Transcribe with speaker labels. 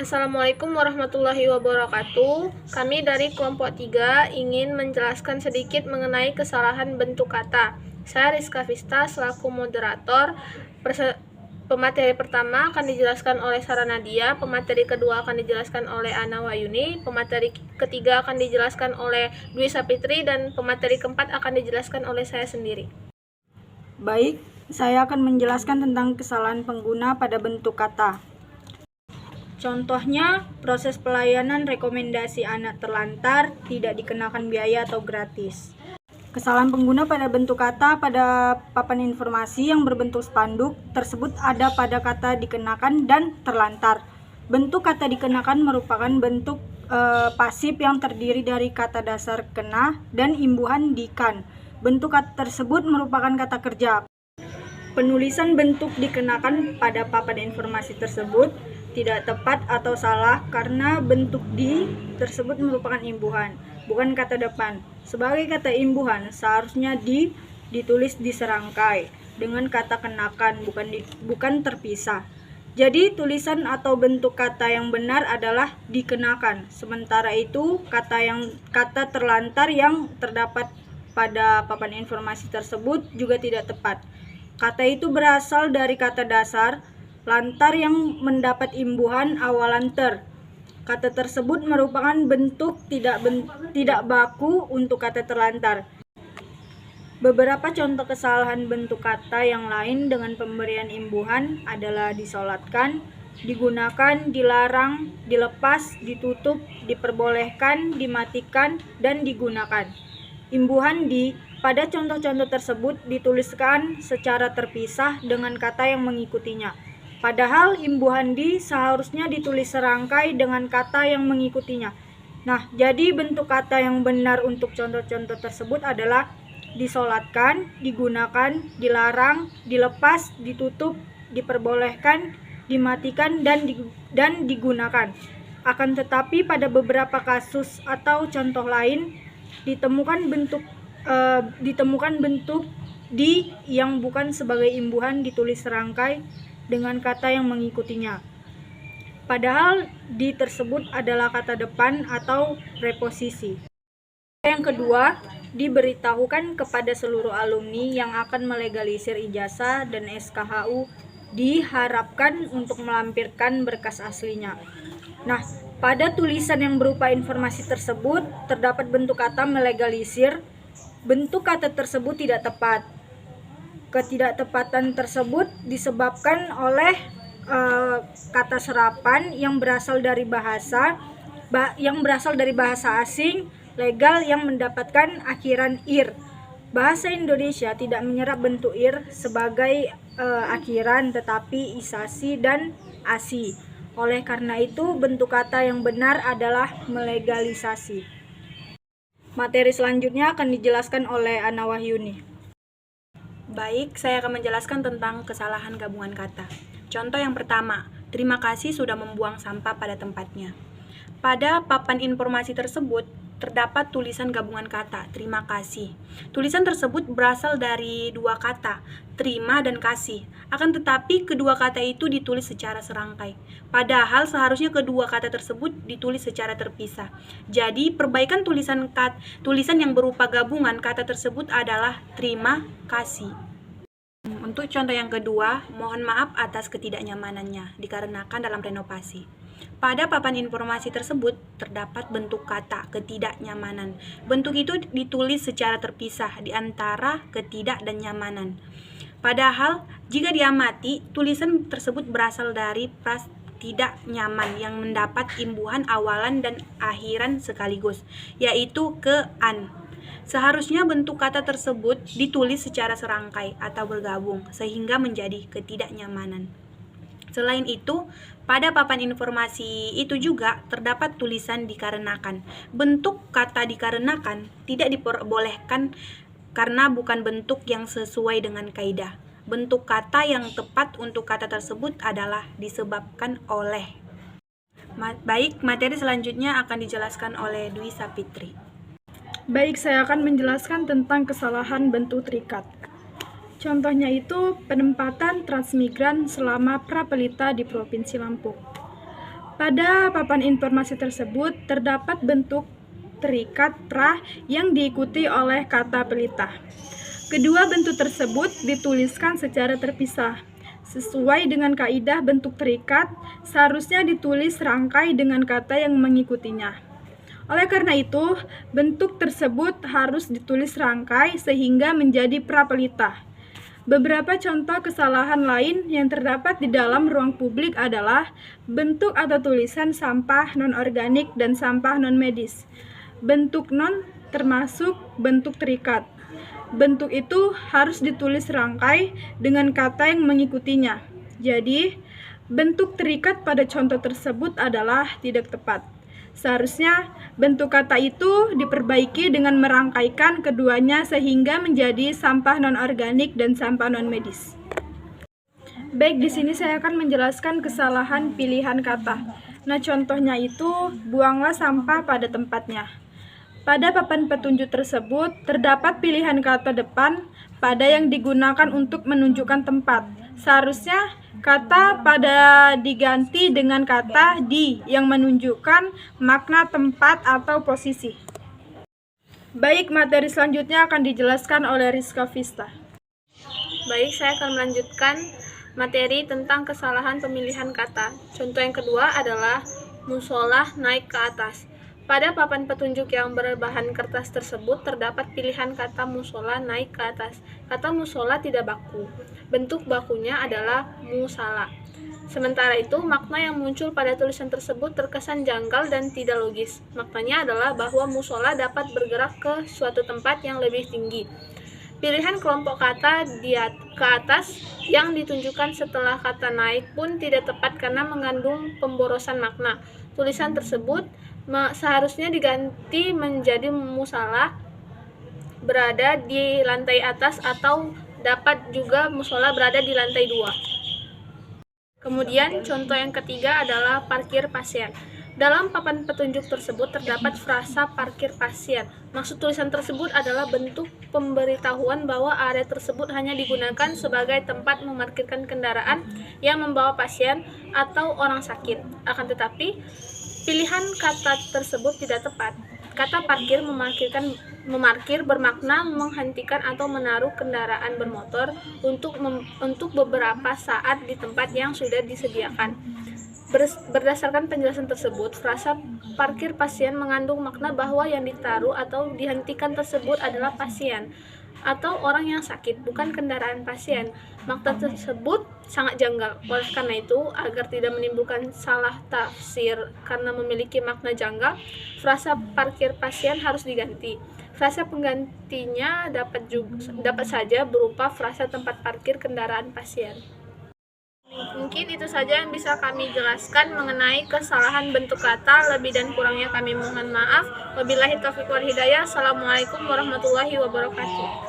Speaker 1: Assalamualaikum warahmatullahi wabarakatuh. Kami dari kelompok 3 ingin menjelaskan sedikit mengenai kesalahan bentuk kata. Saya Rizka Vista selaku moderator. Pemateri pertama akan dijelaskan oleh Sarah Nadia, pemateri kedua akan dijelaskan oleh Ana Wayuni, pemateri ketiga akan dijelaskan oleh Dwi Sapitri, dan pemateri keempat akan dijelaskan oleh saya sendiri.
Speaker 2: Baik, saya akan menjelaskan tentang kesalahan pengguna pada bentuk kata. Contohnya, proses pelayanan rekomendasi anak terlantar tidak dikenakan biaya atau gratis. Kesalahan pengguna pada bentuk kata pada papan informasi yang berbentuk spanduk tersebut ada pada kata dikenakan dan terlantar. Bentuk kata dikenakan merupakan bentuk pasif yang terdiri dari kata dasar kena dan imbuhan dikan. Bentuk kata tersebut merupakan kata kerja. Penulisan bentuk dikenakan pada papan informasi tersebut tidak tepat atau salah karena bentuk di tersebut merupakan imbuhan, bukan kata depan. Sebagai kata imbuhan, seharusnya ditulis di serangkai dengan kata kenakan, bukan terpisah. Jadi tulisan atau bentuk kata yang benar adalah dikenakan. Sementara itu, kata terlantar yang terdapat pada papan informasi tersebut juga tidak tepat. Kata itu berasal dari kata dasar lantar yang mendapat imbuhan awalan ter. Kata tersebut merupakan bentuk tidak baku untuk kata terlantar. Beberapa contoh kesalahan bentuk kata yang lain dengan pemberian imbuhan adalah disolatkan, digunakan, dilarang, dilepas, ditutup, diperbolehkan, dimatikan, dan digunakan. Imbuhan di pada contoh-contoh tersebut dituliskan secara terpisah dengan kata yang mengikutinya. Padahal imbuhan di seharusnya ditulis serangkai dengan kata yang mengikutinya. Nah, jadi bentuk kata yang benar untuk contoh-contoh tersebut adalah disolatkan, digunakan, dilarang, dilepas, ditutup, diperbolehkan, dimatikan, dan digunakan. Akan tetapi pada beberapa kasus atau contoh lain ditemukan bentuk di yang bukan sebagai imbuhan ditulis serangkai dengan kata yang mengikutinya. Padahal di tersebut adalah kata depan atau preposisi. Yang kedua, diberitahukan kepada seluruh alumni yang akan melegalisir ijazah dan SKHU diharapkan untuk melampirkan berkas aslinya. Nah, pada tulisan yang berupa informasi tersebut terdapat bentuk kata melegalisir. Bentuk kata tersebut tidak tepat. Ketidaktepatan tersebut disebabkan oleh kata serapan yang berasal dari bahasa asing legal yang mendapatkan akhiran ir. Bahasa Indonesia tidak menyerap bentuk ir sebagai akhiran tetapi isasi dan asi. Oleh karena itu, bentuk kata yang benar adalah melegalisasi. Materi selanjutnya akan dijelaskan oleh Ana Wahyuni.
Speaker 3: Baik, saya akan menjelaskan tentang kesalahan gabungan kata. Contoh yang pertama, terima kasih sudah membuang sampah pada tempatnya. Pada papan informasi tersebut terdapat tulisan gabungan kata, terima kasih. Tulisan tersebut berasal dari dua kata, terima dan kasih. Akan tetapi kedua kata itu ditulis secara serangkai. Padahal seharusnya kedua kata tersebut ditulis secara terpisah. Jadi perbaikan tulisan yang berupa gabungan kata tersebut adalah terima kasih. Untuk contoh yang kedua, mohon maaf atas ketidaknyamanannya dikarenakan dalam renovasi. Pada papan informasi tersebut terdapat bentuk kata ketidaknyamanan. Bentuk itu ditulis secara terpisah di antara ketidak dan nyamanan. Padahal jika diamati, tulisan tersebut berasal dari pras tidak nyaman yang mendapat imbuhan awalan dan akhiran sekaligus, yaitu ke an. Seharusnya bentuk kata tersebut ditulis secara serangkai atau bergabung sehingga menjadi ketidaknyamanan. Selain itu, pada papan informasi itu juga terdapat tulisan dikarenakan. Bentuk kata dikarenakan tidak diperbolehkan karena bukan bentuk yang sesuai dengan kaidah. Bentuk kata yang tepat untuk kata tersebut adalah disebabkan oleh. Baik, materi selanjutnya akan dijelaskan oleh Dwi Sapitri.
Speaker 4: Baik, saya akan menjelaskan tentang kesalahan bentuk terikat. Contohnya itu penempatan transmigran selama pra pelita di Provinsi Lampung. Pada papan informasi tersebut terdapat bentuk terikat pra yang diikuti oleh kata pelita. Kedua bentuk tersebut dituliskan secara terpisah. Sesuai dengan kaidah bentuk terikat, seharusnya ditulis rangkai dengan kata yang mengikutinya. Oleh karena itu, bentuk tersebut harus ditulis rangkai sehingga menjadi prapelita. Beberapa contoh kesalahan lain yang terdapat di dalam ruang publik adalah bentuk atau tulisan sampah non-organik dan sampah non-medis. Bentuk non termasuk bentuk terikat. Bentuk itu harus ditulis rangkai dengan kata yang mengikutinya. Jadi, bentuk terikat pada contoh tersebut adalah tidak tepat. Seharusnya bentuk kata itu diperbaiki dengan merangkaikan keduanya sehingga menjadi sampah non-organik dan sampah non-medis. Baik, di sini saya akan menjelaskan kesalahan pilihan kata. Nah, contohnya itu buanglah sampah pada tempatnya. Pada papan petunjuk tersebut terdapat pilihan kata depan pada yang digunakan untuk menunjukkan tempat. Seharusnya kata pada diganti dengan kata di yang menunjukkan makna tempat atau posisi. Baik, materi selanjutnya akan dijelaskan oleh Rizka Vista.
Speaker 1: Baik, saya akan melanjutkan materi tentang kesalahan pemilihan kata. Contoh yang kedua adalah musola naik ke atas. Pada papan petunjuk yang berbahan kertas tersebut terdapat pilihan kata musola naik ke atas. Kata musola tidak baku. Bentuk bakunya adalah musala. Sementara itu, makna yang muncul pada tulisan tersebut terkesan janggal dan tidak logis. Maknanya adalah bahwa musola dapat bergerak ke suatu tempat yang lebih tinggi. Pilihan kelompok kata ke atas yang ditunjukkan setelah kata naik pun tidak tepat karena mengandung pemborosan makna. Tulisan tersebut seharusnya diganti menjadi musala berada di lantai atas atau dapat juga musola berada di lantai 2. Kemudian contoh yang ketiga adalah parkir pasien. Dalam papan petunjuk tersebut terdapat frasa parkir pasien. Maksud tulisan tersebut adalah bentuk pemberitahuan bahwa area tersebut hanya digunakan sebagai tempat memarkirkan kendaraan yang membawa pasien atau orang sakit. Akan tetapi, pilihan kata tersebut tidak tepat. Kata parkir memarkir bermakna menghentikan atau menaruh kendaraan bermotor untuk beberapa saat di tempat yang sudah disediakan. Berdasarkan penjelasan tersebut, frasa parkir pasien mengandung makna bahwa yang ditaruh atau dihentikan tersebut adalah pasien atau orang yang sakit, bukan kendaraan pasien. Makna tersebut sangat janggal. Oleh karena itu, agar tidak menimbulkan salah tafsir karena memiliki makna janggal, frasa parkir pasien harus diganti. Frasa penggantinya dapat saja berupa frasa tempat parkir kendaraan pasien. Mungkin itu saja yang bisa kami jelaskan mengenai kesalahan bentuk kata. Lebih dan kurangnya kami mohon maaf. Wabillahi taufiq wal hidayah. Assalamualaikum warahmatullahi wabarakatuh.